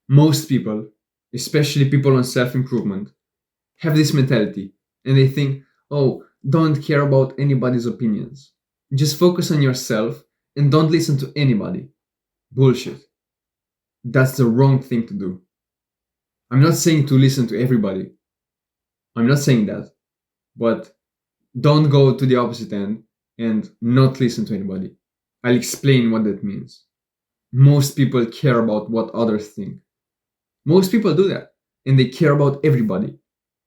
Most people, especially people on self improvement, have this mentality and they think, oh, don't care about anybody's opinions. Just focus on yourself and don't listen to anybody. Bullshit. That's the wrong thing to do. I'm not saying to listen to everybody. I'm not saying that. But don't go to the opposite end and not listen to anybody. I'll explain what that means. Most people care about what others think. Most people do that. And they care about everybody.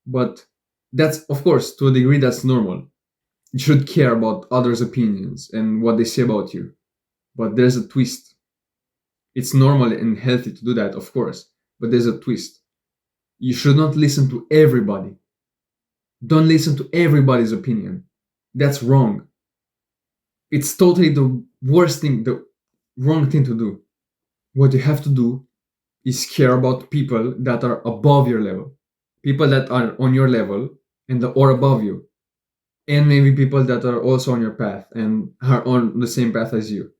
But that's, of course, to a degree, that's normal. You should care about others' opinions and what they say about you. But there's a twist. It's normal and healthy to do that, of course. But there's a twist. You should not listen to everybody. Don't listen to everybody's opinion. That's wrong. It's totally the worst thing, the wrong thing to do. What you have to do is care about people that are above your level, people that are on your level and or above you, and maybe people that are also on your path and are on the same path as you.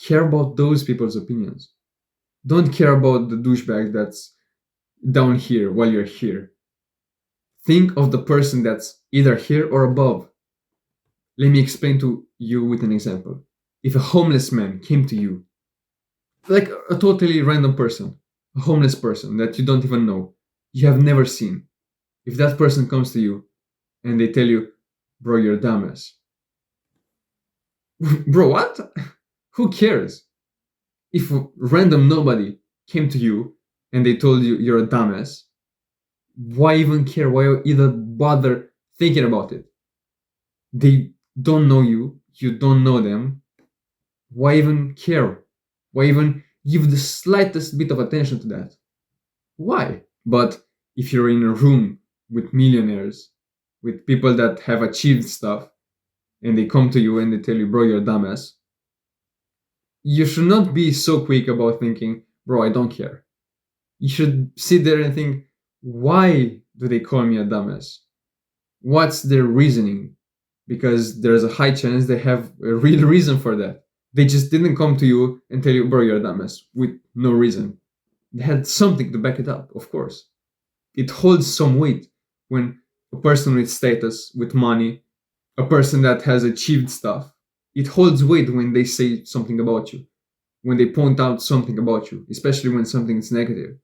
Care about those people's opinions. Don't care about the douchebag that's down here while you're here. Think of the person that's either here or above. Let me explain to you with an example. If a homeless man came to you, like a totally random person, a homeless person that you don't even know, you have never seen, if that person comes to you and they tell you, bro, you're a dumbass. Bro, what? Who cares? If a random nobody came to you and they told you you're a dumbass, why even care? Why even bother thinking about it? They don't know you, you don't know them. Why even care? Why even give the slightest bit of attention to that? Why? But if you're in a room with millionaires, with people that have achieved stuff, and they come to you and they tell you, bro, you're a dumbass, you should not be so quick about thinking, bro, I don't care. You should sit there and think, why do they call me a dumbass? What's their reasoning? Because there's a high chance they have a real reason for that. They just didn't come to you and tell you, bro, you're a dumbass, with no reason. They had something to back it up, of course. It holds some weight when a person with status, with money, a person that has achieved stuff, it holds weight when they say something about you, when they point out something about you, especially when something is negative.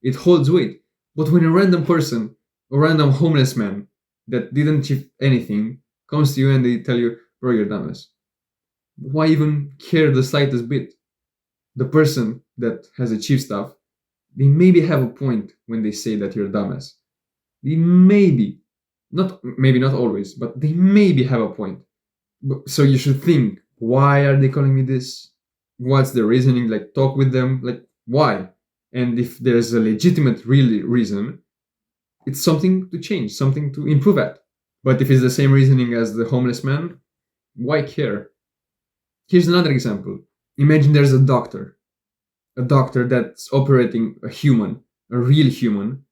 It holds weight. But when a random person, a random homeless man that didn't achieve anything, comes to you and they tell you, bro, you're dumbass, why even care the slightest bit? The person that has achieved stuff, they maybe have a point when they say that you're a dumbass. They maybe, maybe not always, but they maybe have a point. So you should think, why are they calling me this? What's the reasoning? Like, talk with them. Like, why? And if there's a legitimate, real reason, it's something to change, something to improve at. But if it's the same reasoning as the homeless man, why care? Here's another example. Imagine there's a doctor that's operating a human, a real human,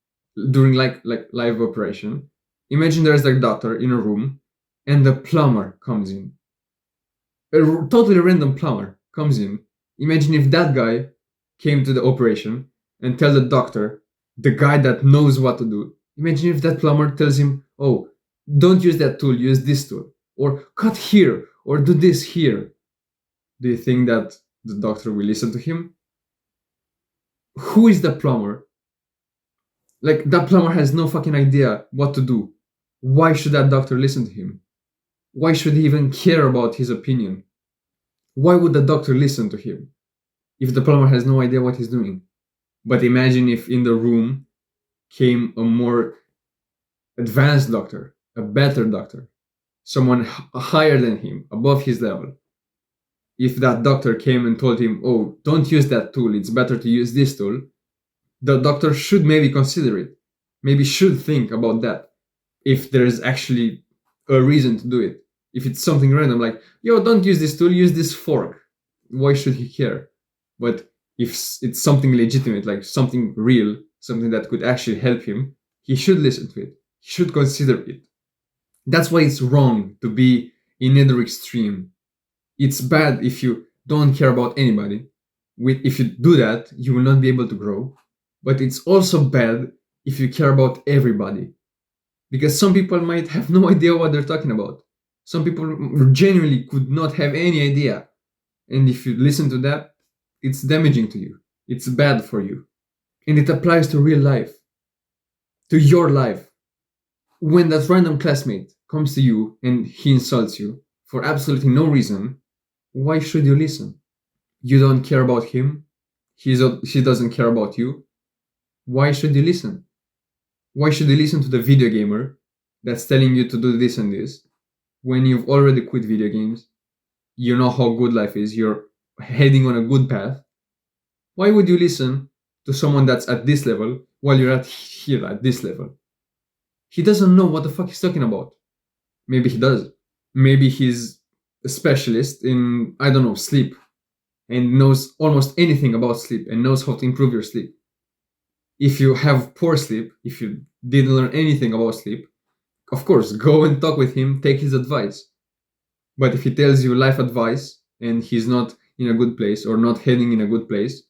during like live operation. Imagine there's a doctor in a room, and the plumber comes in. Totally random plumber comes in. Imagine if that guy came to the operation and tell the doctor, the guy that knows what to do. Imagine if that plumber tells him, "Oh, don't use that tool, use this tool, or cut here, or do this here." Do you think that the doctor will listen to him? Who is the plumber? Like, that plumber has no fucking idea what to do. Why should that doctor listen to him? Why should he even care about his opinion? Why would the doctor listen to him if the plumber has no idea what he's doing? But imagine if in the room came a more advanced doctor, a better doctor, someone higher than him, above his level. If that doctor came and told him, "Oh, don't use that tool, it's better to use this tool," the doctor should maybe consider it, maybe should think about that, if there's actually a reason to do it. If it's something random, like, yo, don't use this tool, use this fork, why should he care? But if it's something legitimate, like something real, something that could actually help him, he should listen to it, he should consider it. That's why it's wrong to be in either extreme. It's bad if you don't care about anybody, If you do that, you will not be able to grow. But it's also bad if you care about everybody, because some people might have no idea what they're talking about. Some people genuinely could not have any idea. And if you listen to that, it's damaging to you. It's bad for you. And it applies to real life, to your life. When that random classmate comes to you and he insults you for absolutely no reason, why should you listen? You don't care about him. He doesn't care about you. Why should you listen? Why should you listen to the video gamer that's telling you to do this and this when you've already quit video games? You know how good life is. You're heading on a good path. Why would you listen to someone that's at this level while you're at here at this level? He doesn't know what the fuck he's talking about. Maybe he does. Maybe he's a specialist in, I don't know, sleep, and knows almost anything about sleep and knows how to improve your sleep. If you have poor sleep, if you didn't learn anything about sleep, of course, go and talk with him, take his advice. But if he tells you life advice and he's not in a good place or not heading in a good place,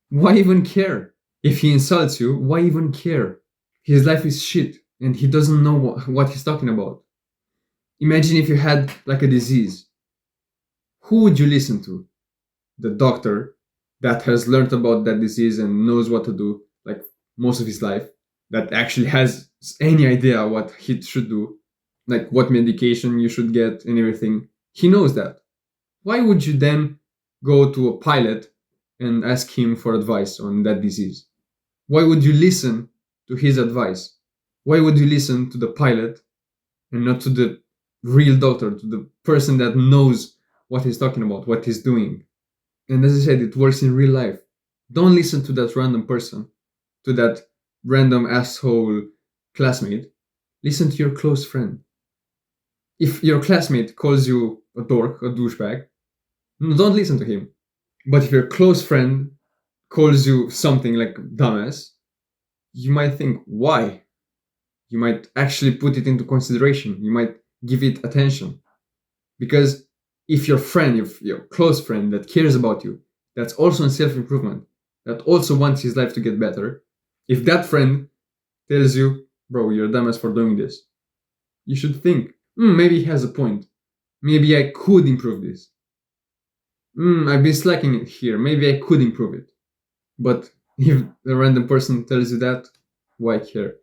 why even care? If he insults you, why even care? His life is shit and he doesn't know what he's talking about. Imagine if you had like a disease. Who would you listen to? The doctor that has learned about that disease and knows what to do like most of his life, that actually has any idea what he should do, like what medication you should get and everything. He knows that. Why would you then go to a pilot and ask him for advice on that disease? Why would you listen to his advice? Why would you listen to the pilot and not to the real doctor, to the person that knows what he's talking about, what he's doing? And as I said, it works in real life. Don't listen to that random person, to that random asshole classmate. Listen to your close friend. If your classmate calls you a dork, a douchebag, don't listen to him. But if your close friend calls you something like dumbass, you might think, why? You might actually put it into consideration. You might give it attention. Because if your friend, if your close friend that cares about you, that's also in self-improvement, that also wants his life to get better, if that friend tells you, bro, you're a dumbass for doing this, you should think, maybe he has a point. Maybe I could improve this. I've been slacking it here. Maybe I could improve it. But if a random person tells you that, why care?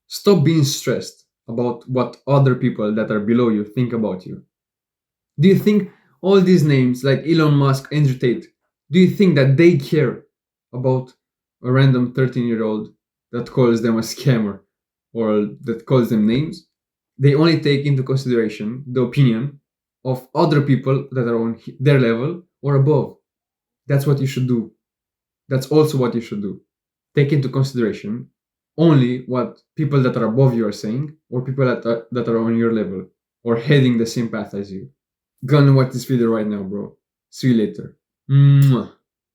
Stop being stressed about what other people that are below you think about you. Do you think all these names like Elon Musk, Andrew Tate, do you think that they care about a random 13-year-old that calls them a scammer or that calls them names? They only take into consideration the opinion of other people that are on their level or above. That's what you should do. That's also what you should do. Take into consideration only what people that are above you are saying, or people that are on your level or heading the same path as you. Gonna watch this video right now, bro. See you later. Mwah.